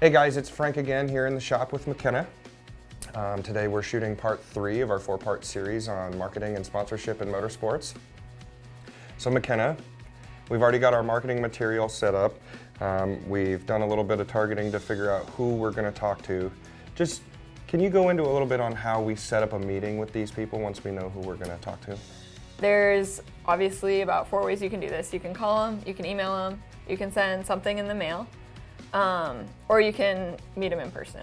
Hey guys, it's Frank again here in the shop with McKenna. Today we're shooting part 3 of our 4-part series on marketing and sponsorship in motorsports. So McKenna, we've already got our marketing material set up. We've done a little bit of targeting to figure out who we're going to talk to. Just, can you go into a little bit on how we set up a meeting with these people once we know who we're going to talk to? There's obviously about 4 ways you can do this. You can call them, you can email them, you can send something in the mail, or you can meet them in person.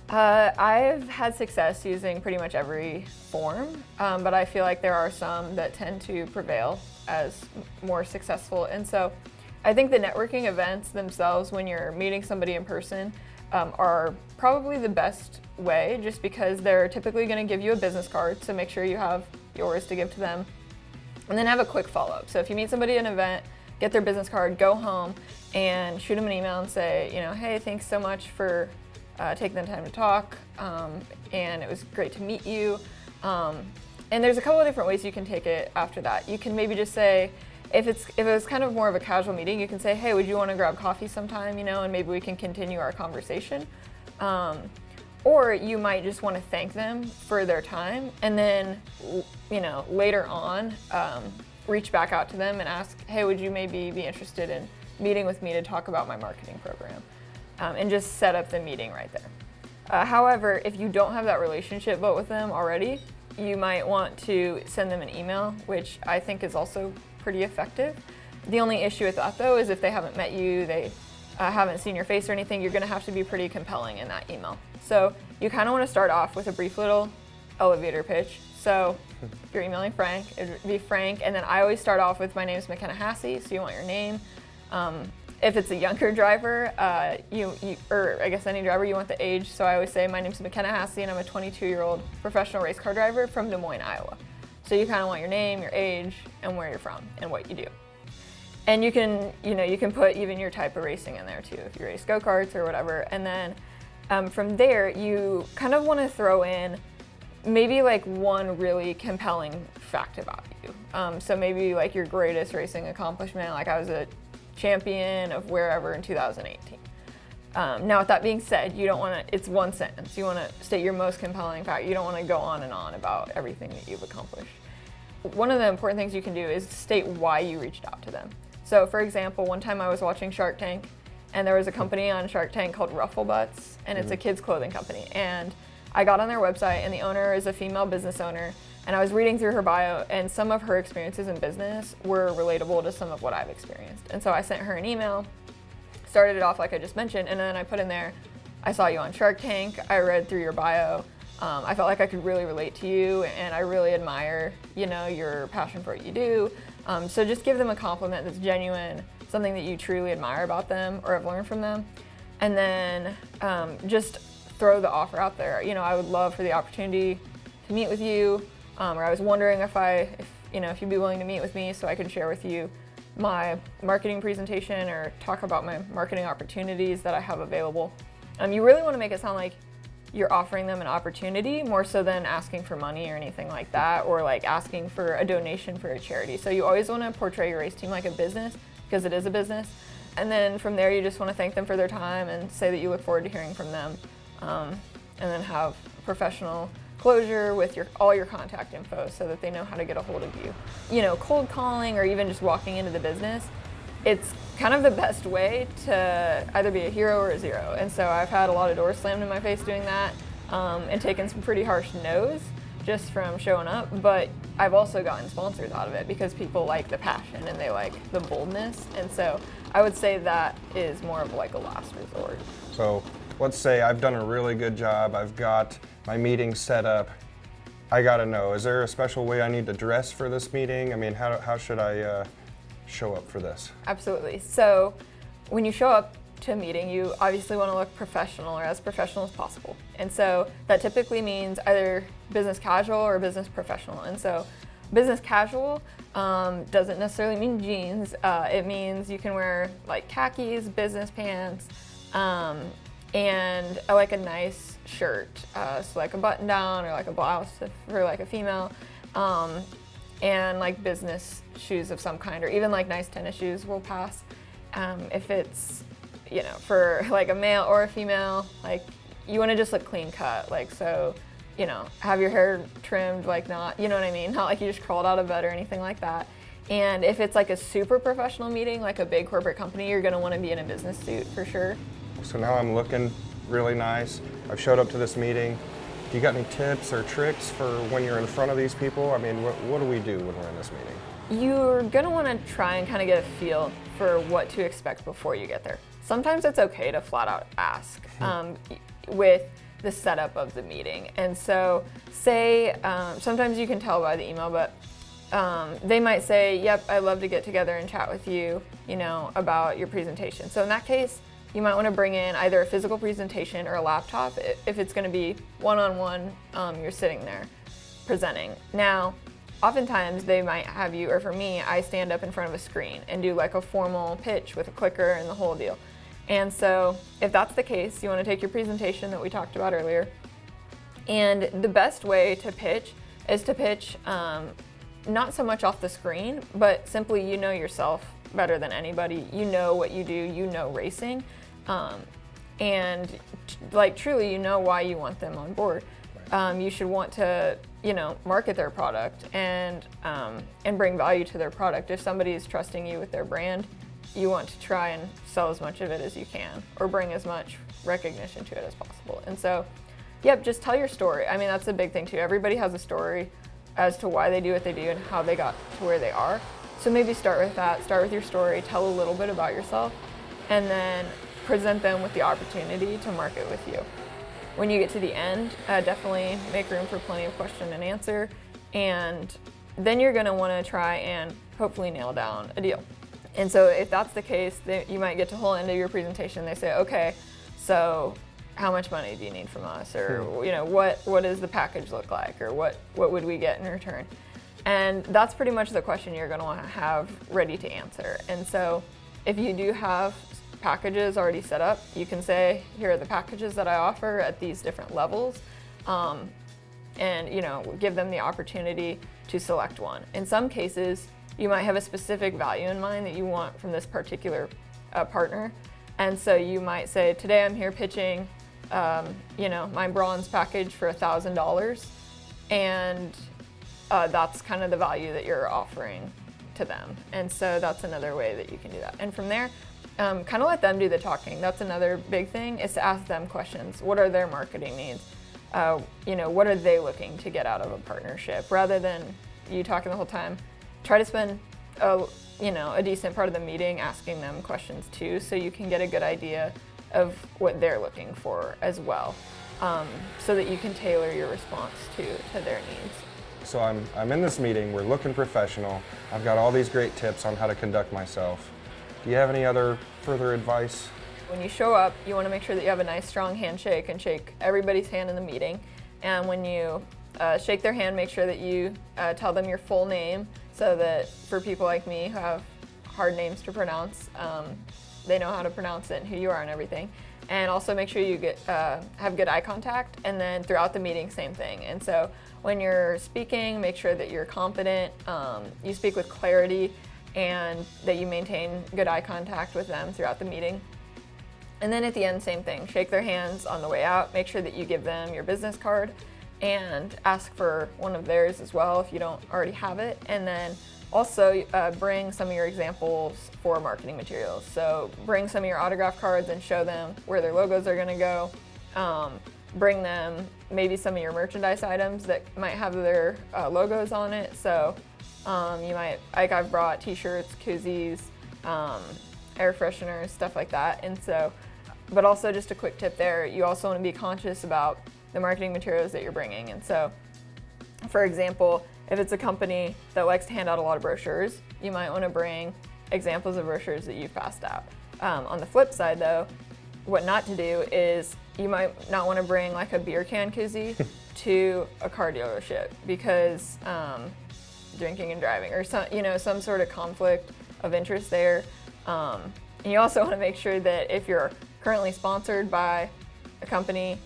I've had success using pretty much every form, but I feel like there are some that tend to prevail as more successful. And so I think the networking events themselves, when you're meeting somebody in person, are probably the best way, just because they're typically going to give you a business card, so make sure you have yours to give to them, and then have a quick follow-up. So if you meet somebody at an event, get their business card, go home and shoot them an email and say, hey, thanks so much for taking the time to talk, and it was great to meet you. And there's a couple of different ways you can take it after that. You can maybe just say, if it was kind of more of a casual meeting, you can say, hey, would you want to grab coffee sometime, and maybe we can continue our conversation. Or you might just want to thank them for their time, and then, later on, reach back out to them and ask, hey, would you maybe be interested in meeting with me to talk about my marketing program? And just set up the meeting right there. However, if you don't have that relationship built with them already, you might want to send them an email, which I think is also pretty effective. The only issue with that, though, is if they haven't met you, they haven't seen your face or anything, you're going to have to be pretty compelling in that email. So you kind of want to start off with a brief little elevator pitch. So if you're emailing Frank, it would be Frank, and then I always start off with, my name is McKenna Hassey, so you want your name. If it's a younger driver, or I guess any driver, you want the age. So I always say, my name's McKenna Hassey, and I'm a 22-year-old professional race car driver from Des Moines, Iowa. So you kind of want your name, your age, and where you're from, and what you do. And you can, you can put even your type of racing in there too, if you race go-karts or whatever. And then from there, you kind of want to throw in maybe like one really compelling fact about you. So maybe like your greatest racing accomplishment, like I was a champion of wherever in 2018. Now, with that being said, you don't want to, it's one sentence. You want to state your most compelling fact. You don't want to go on and on about everything that you've accomplished. One of the important things you can do is state why you reached out to them. So, for example, one time I was watching Shark Tank, and there was a company on Shark Tank called Ruffle Butts, and it's a kids' clothing company. And I got on their website, and the owner is a female business owner, and I was reading through her bio, and some of her experiences in business were relatable to some of what I've experienced. And so I sent her an email, started it off like I just mentioned, and then I put in there, I saw you on Shark Tank, I read through your bio, I felt like I could really relate to you, and I really admire, your passion for what you do. So just give them a compliment that's genuine, something that you truly admire about them or have learned from them. And then just throw the offer out there. I would love for the opportunity to meet with you, or I was wondering if you'd be willing to meet with me so I could share with you my marketing presentation or talk about my marketing opportunities that I have available. You really want to make it sound like you're offering them an opportunity more so than asking for money or anything like that, or like asking for a donation for a charity. So you always want to portray your race team like a business, because it is a business. And then from there, you just want to thank them for their time and say that you look forward to hearing from them, and then have professional closure with all your contact info so that they know how to get a hold of you. Cold calling or even just walking into the business, it's kind of the best way to either be a hero or a zero. And so I've had a lot of doors slammed in my face doing that, and taken some pretty harsh no's just from showing up. But I've also gotten sponsors out of it because people like the passion and they like the boldness. And so I would say that is more of like a last resort. So let's say I've done a really good job. I've got my meeting set up. I gotta know, is there a special way I need to dress for this meeting? I mean, how should I show up for this? Absolutely. So when you show up to a meeting, you obviously want to look professional, or as professional as possible. And so that typically means either business casual or business professional. And so business casual doesn't necessarily mean jeans. It means you can wear like khakis, business pants, and like a nice shirt, so like a button down or like a blouse for like a female, and like business shoes of some kind, or even like nice tennis shoes will pass. If it's for like a male or a female, like you want to just look clean cut, like so, have your hair trimmed, like not, you know what I mean? Not like you just crawled out of bed or anything like that. And if it's like a super professional meeting, like a big corporate company, you're going to want to be in a business suit for sure. So now I'm looking really nice. I've showed up to this meeting. Do you got any tips or tricks for when you're in front of these people? I mean, what do we do when we're in this meeting? You're going to want to try and kind of get a feel for what to expect before you get there. Sometimes it's okay to flat out ask with the setup of the meeting. And so say, sometimes you can tell by the email, but they might say, yep, I'd love to get together and chat with you, about your presentation. So in that case, you might want to bring in either a physical presentation or a laptop if it's going to be one-on-one, you're sitting there presenting. Now, oftentimes they might have you, or for me, I stand up in front of a screen and do like a formal pitch with a clicker and the whole deal. And so if that's the case, you want to take your presentation that we talked about earlier. And the best way to pitch is to pitch not so much off the screen, but simply yourself better than anybody. You know what you do, racing. And like truly why you want them on board. You should want to market their product and bring value to their product. If somebody is trusting you with their brand, you want to try and sell as much of it as you can or bring as much recognition to it as possible. And so, yep, just tell your story. I mean, that's a big thing too. Everybody has a story as to why they do what they do and how they got to where they are. So maybe start with that, start with your story, tell a little bit about yourself, and then present them with the opportunity to market with you. When you get to the end, definitely make room for plenty of question and answer, and then you're gonna wanna try and hopefully nail down a deal. And so if that's the case, you might get to the whole end of your presentation, they say, okay, so how much money do you need from us? Or what does the package look like? Or what would we get in return? And that's pretty much the question you're gonna wanna have ready to answer. And so if you do have packages already set up, you can say, here are the packages that I offer at these different levels, and give them the opportunity to select one. In some cases, you might have a specific value in mind that you want from this particular partner. And so you might say, today I'm here pitching, my bronze package for $1,000. And that's kind of the value that you're offering to them. And so that's another way that you can do that. And from there, kind of let them do the talking. That's another big thing, is to ask them questions. What are their marketing needs? What are they looking to get out of a partnership? Rather than you talking the whole time, try to spend a decent part of the meeting asking them questions too, so you can get a good idea of what they're looking for as well, so that you can tailor your response to their needs. So I'm in this meeting, we're looking professional. I've got all these great tips on how to conduct myself. Do you have any other further advice? When you show up, you want to make sure that you have a nice strong handshake and shake everybody's hand in the meeting. And when you shake their hand, make sure that you tell them your full name, so that for people like me who have hard names to pronounce, they know how to pronounce it and who you are and everything. And also make sure you have good eye contact, and then throughout the meeting, same thing. And so when you're speaking, make sure that you're confident, you speak with clarity, and that you maintain good eye contact with them throughout the meeting. And then at the end, same thing, shake their hands on the way out, make sure that you give them your business card, and ask for one of theirs as well if you don't already have it. And then also bring some of your examples for marketing materials. So bring some of your autograph cards and show them where their logos are gonna go. Bring them maybe some of your merchandise items that might have their logos on it. So you might, like I've brought t-shirts, koozies, air fresheners, stuff like that. And so, but also just a quick tip there, you also wanna be conscious about the marketing materials that you're bringing. And so, for example, if it's a company that likes to hand out a lot of brochures, you might want to bring examples of brochures that you've passed out. On the flip side though, what not to do is you might not want to bring like a beer can koozie to a car dealership, because drinking and driving, or some sort of conflict of interest there. And you also want to make sure that if you're currently sponsored by a company,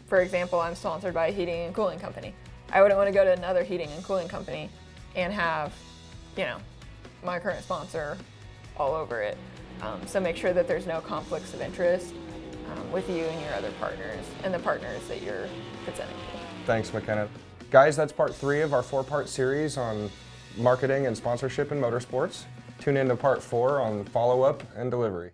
for example, I'm sponsored by a heating and cooling company, I wouldn't want to go to another heating and cooling company and have, my current sponsor all over it. So make sure that there's no conflicts of interest with you and your other partners and the partners that you're presenting to. Thanks, McKenna. Guys, that's part 3 of our 4-part series on marketing and sponsorship in motorsports. Tune in to part 4 on follow-up and delivery.